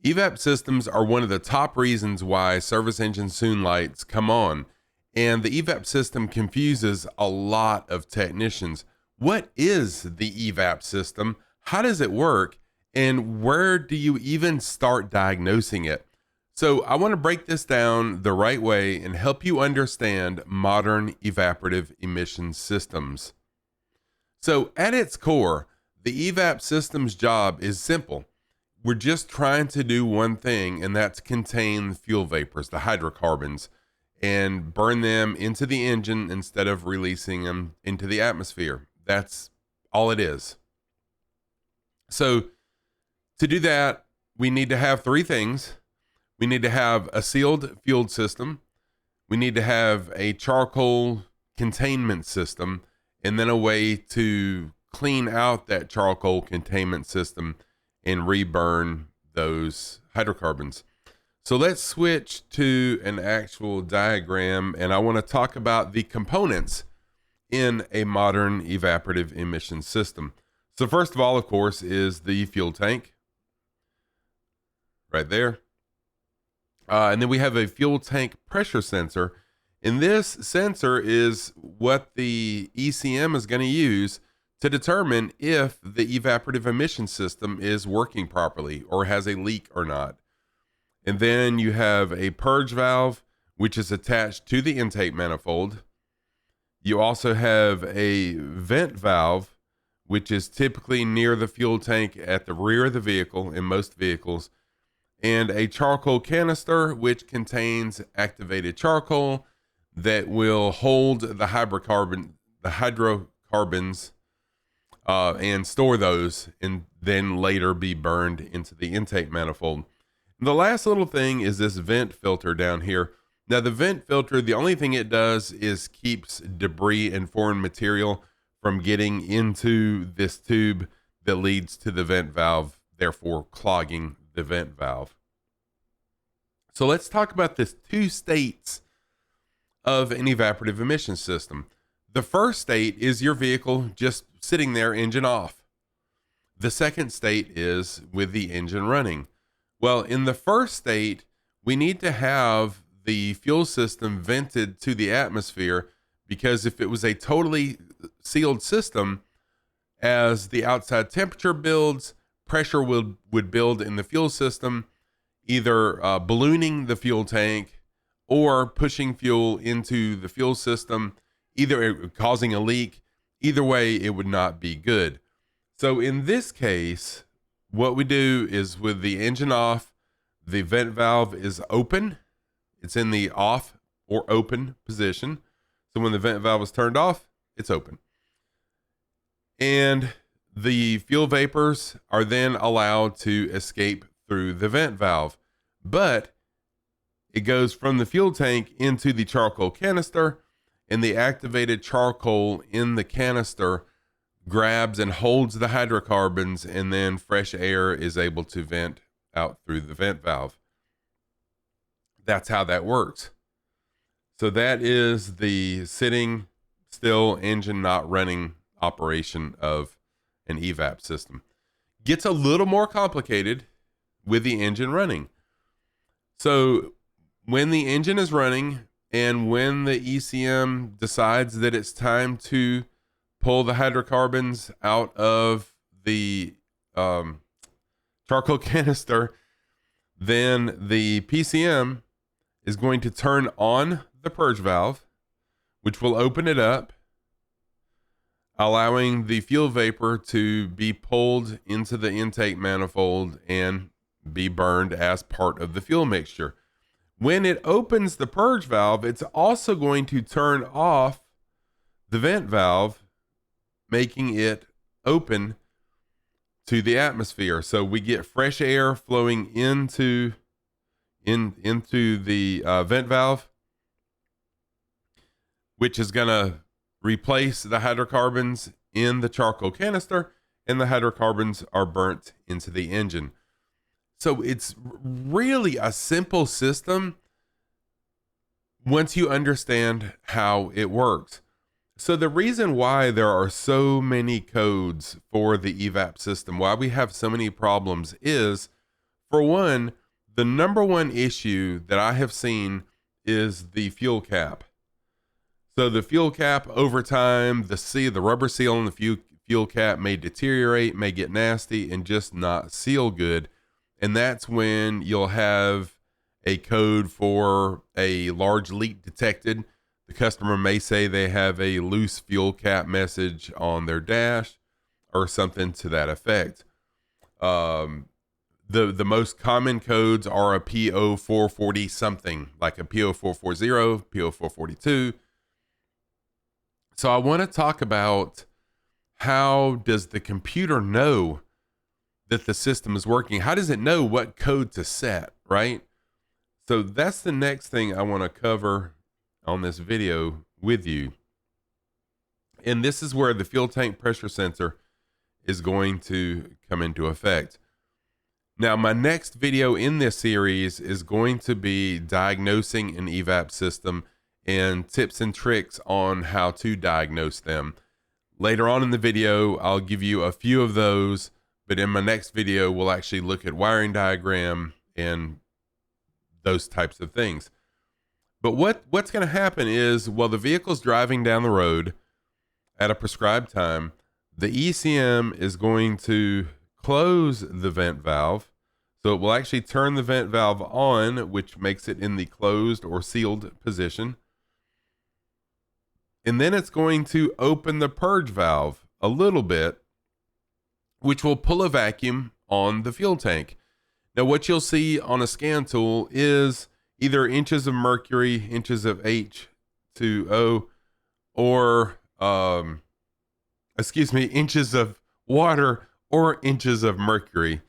EVAP systems are one of the top reasons why service engine soon lights come on, and the EVAP system confuses a lot of technicians. What is the EVAP system? How does it work? And where do you even start diagnosing it? So I want to break this down the right way and help you understand modern evaporative emission systems. So at its core, the EVAP system's job is simple. We're just trying to do one thing, and that's contain fuel vapors, the hydrocarbons, and burn them into the engine instead of releasing them into the atmosphere. That's all it is. So to do that, we need to have three things. We need to have a sealed fuel system. We need to have a charcoal containment system, and then a way to clean out that charcoal containment system and reburn those hydrocarbons. So let's switch to an actual diagram, and I want to talk about the components in a modern evaporative emission system. So first of all, of course, is the fuel tank right there. And then we have a fuel tank pressure sensor. And this sensor is what the ECM is going to use to determine if the evaporative emission system is working properly or has a leak or not. And then you have a purge valve, which is attached to the intake manifold. You also have a vent valve, which is typically near the fuel tank at the rear of the vehicle in most vehicles, and a charcoal canister, which contains activated charcoal that will hold the hydrocarbons and store those, and then later be burned into the intake manifold. And the last little thing is this vent filter down here. Now the vent filter, the only thing it does is keeps debris and foreign material from getting into this tube that leads to the vent valve, therefore clogging the vent valve. So let's talk about this two states of an evaporative emission system. The first state is your vehicle just sitting there, engine off. The second state is with the engine running. Well, in the first state, we need to have the fuel system vented to the atmosphere, because if it was a totally sealed system, as the outside temperature builds, pressure would build in the fuel system, either ballooning the fuel tank or pushing fuel into the fuel system, either causing a leak. Either way, it would not be good. So in this case, what we do is with the engine off, the vent valve is open. It's in the off or open position. So when the vent valve is turned off, it's open. And the fuel vapors are then allowed to escape through the vent valve. But it goes from the fuel tank into the charcoal canister, and the activated charcoal in the canister grabs and holds the hydrocarbons, and then fresh air is able to vent out through the vent valve. That's how that works. So that is the sitting still, engine not running operation of an EVAP system. Gets a little more complicated with the engine running. So when the engine is running, and when the ECM decides that it's time to pull the hydrocarbons out of the charcoal canister, then the PCM is going to turn on the purge valve, which will open it up, allowing the fuel vapor to be pulled into the intake manifold and be burned as part of the fuel mixture. When it opens the purge valve, it's also going to turn off the vent valve, making it open to the atmosphere. So we get fresh air flowing into the vent valve, which is going to replace the hydrocarbons in the charcoal canister, and the hydrocarbons are burnt into the engine. So it's really a simple system once you understand how it works. So the reason why there are so many codes for the EVAP system, why we have so many problems, is For one, the number one issue that I have seen is the fuel cap. So the fuel cap over time, the rubber seal on the fuel cap may deteriorate, may get nasty, and just not seal good. And that's when you'll have a code for a large leak detected. The customer may say they have a loose fuel cap message on their dash or something to that effect. The most common codes are a P0440 something, like a P0440, P0442. So I want to talk about, how does the computer know that the system is working? How does it know what code to set, right? So that's the next thing I want to cover on this video with you. And this is where the fuel tank pressure sensor is going to come into effect. Now, my next video in this series is going to be diagnosing an EVAP system and tips and tricks on how to diagnose them. Later on in the video, I'll give you a few of those, but in my next video, we'll actually look at wiring diagram and those types of things. But what's going to happen is, while the vehicle's driving down the road at a prescribed time, the ECM is going to close the vent valve. So it will actually turn the vent valve on, which makes it in the closed or sealed position. And then it's going to open the purge valve a little bit, which will pull a vacuum on the fuel tank. Now, what you'll see on a scan tool is either inches of mercury, inches of H2O, or, inches of water or inches of mercury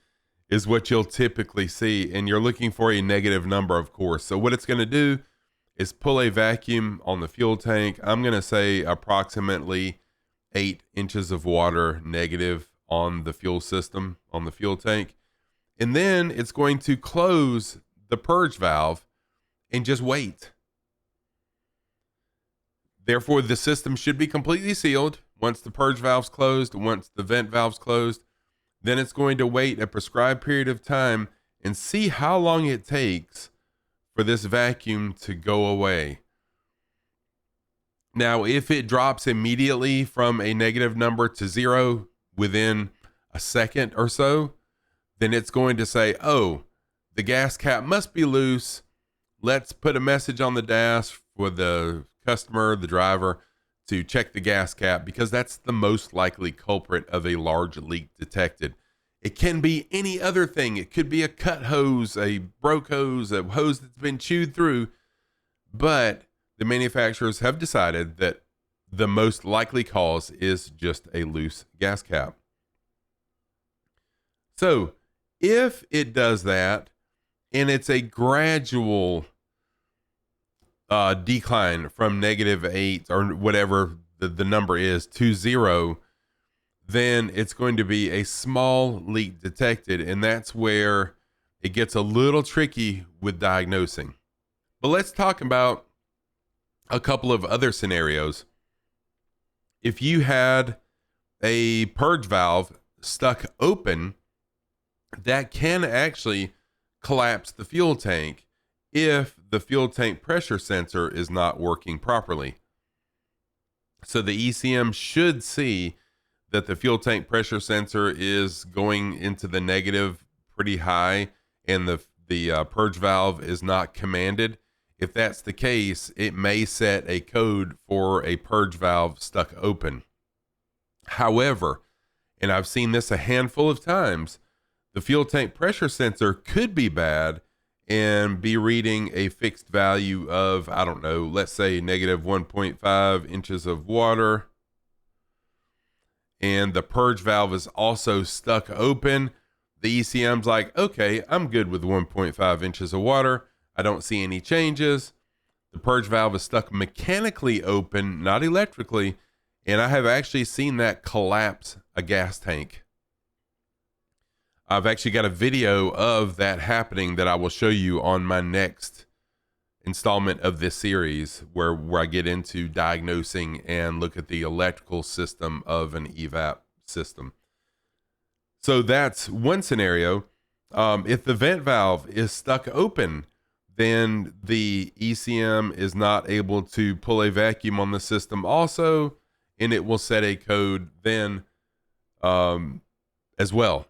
is what you'll typically see. And you're looking for a negative number, of course. So what it's going to do is pull a vacuum on the fuel tank. I'm going to say approximately 8 inches of water negative on the fuel system, on the fuel tank. And then it's going to close the purge valve and just wait. Therefore, the system should be completely sealed once the purge valve's closed, once the vent valve's closed. Then it's going to wait a prescribed period of time and see how long it takes for this vacuum to go away. Now, if it drops immediately from a negative number to 0 within a second or so, then it's going to say, oh, the gas cap must be loose. Let's put a message on the dash for the customer, the driver, to check the gas cap, because that's the most likely culprit of a large leak detected. It can be any other thing. It could be a cut hose, a broke hose, a hose that's been chewed through. But the manufacturers have decided that the most likely cause is just a loose gas cap. So if it does that, and it's a gradual decline from -8 or whatever the number is to 0, then it's going to be a small leak detected. And that's where it gets a little tricky with diagnosing. But let's talk about a couple of other scenarios. If you had a purge valve stuck open, that can actually collapse the fuel tank if the fuel tank pressure sensor is not working properly. So the ECM should see that the fuel tank pressure sensor is going into the negative pretty high, and the purge valve is not commanded. If that's the case, it may set a code for a purge valve stuck open. However, and I've seen this a handful of times, the fuel tank pressure sensor could be bad and be reading a fixed value of, I don't know, let's say -1.5 inches of water. And the purge valve is also stuck open. The ECM's like, okay, I'm good with 1.5 inches of water. I don't see any changes. The purge valve is stuck mechanically open, not electrically. And I have actually seen that collapse a gas tank. I've actually got a video of that happening that I will show you on my next installment of this series, where I get into diagnosing and look at the electrical system of an EVAP system. So that's one scenario. If the vent valve is stuck open, then the ECM is not able to pull a vacuum on the system also, and it will set a code then as well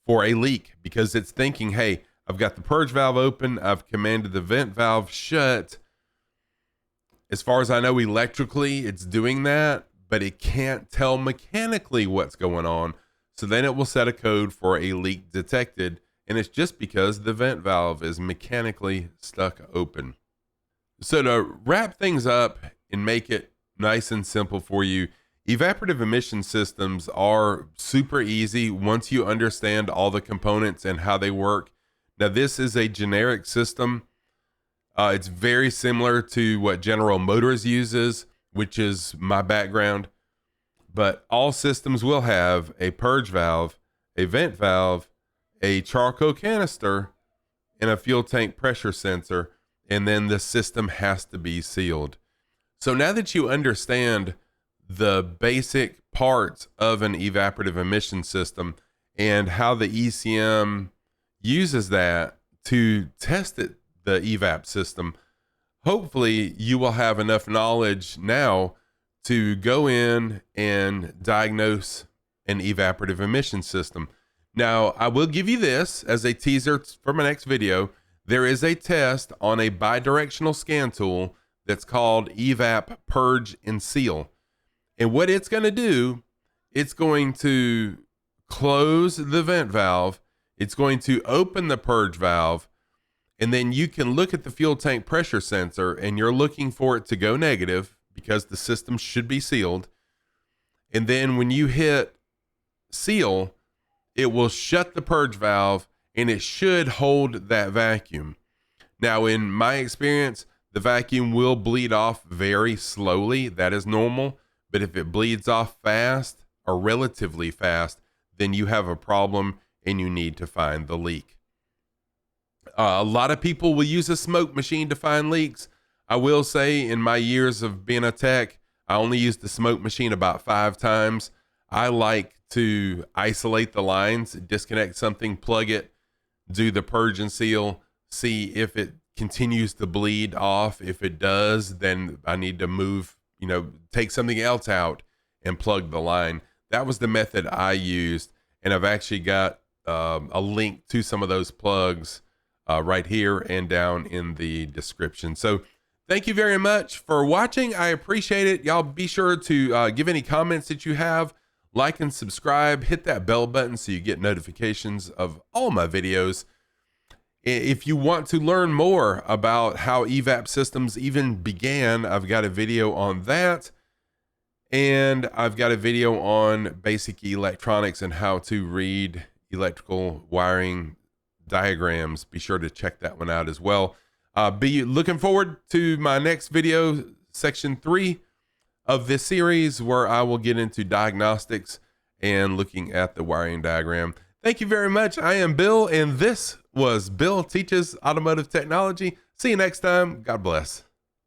for a leak, because it's thinking, hey, I've got the purge valve open, I've commanded the vent valve shut. As far as I know, electrically, it's doing that, but it can't tell mechanically what's going on. So then it will set a code for a leak detected, and it's just because the vent valve is mechanically stuck open. So to wrap things up and make it nice and simple for you, evaporative emission systems are super easy once you understand all the components and how they work. Now, this is a generic system. It's very similar to what General Motors uses, which is my background. But all systems will have a purge valve, a vent valve, a charcoal canister, and a fuel tank pressure sensor, and then the system has to be sealed. So now that you understand the basic parts of an evaporative emission system and how the ECM uses that to test it, the EVAP system, hopefully you will have enough knowledge now to go in and diagnose an evaporative emission system. Now, I will give you this as a teaser for my next video. There is a test on a bidirectional scan tool that's called EVAP Purge and Seal. And what it's going to do, it's going to close the vent valve. It's going to open the purge valve. And then you can look at the fuel tank pressure sensor, and you're looking for it to go negative because the system should be sealed. And then when you hit seal, it will shut the purge valve, and it should hold that vacuum. Now, in my experience, the vacuum will bleed off very slowly. That is normal. But if it bleeds off fast or relatively fast, then you have a problem and you need to find the leak. A lot of people will use a smoke machine to find leaks. I will say, in my years of being a tech, I only used the smoke machine about 5 times. I like to isolate the lines, disconnect something, plug it, do the purge and seal, see if it continues to bleed off. If it does, then I need to move, take something else out and plug the line. That was the method I used, and I've actually got a link to some of those plugs right here and down in the description. So thank you very much for watching. I appreciate it. Y'all be sure to give any comments that you have, like and subscribe, hit that bell button so you get notifications of all my videos. If you want to learn more about how EVAP systems even began, I've got a video on that. And I've got a video on basic electronics and how to read electrical wiring diagrams. Be sure to check that one out as well. Be looking forward to my next video, section 3 of this series, where I will get into diagnostics and looking at the wiring diagram. Thank you very much. I am Bill, and this was Bill Teaches Automotive Technology. See you next time. God bless.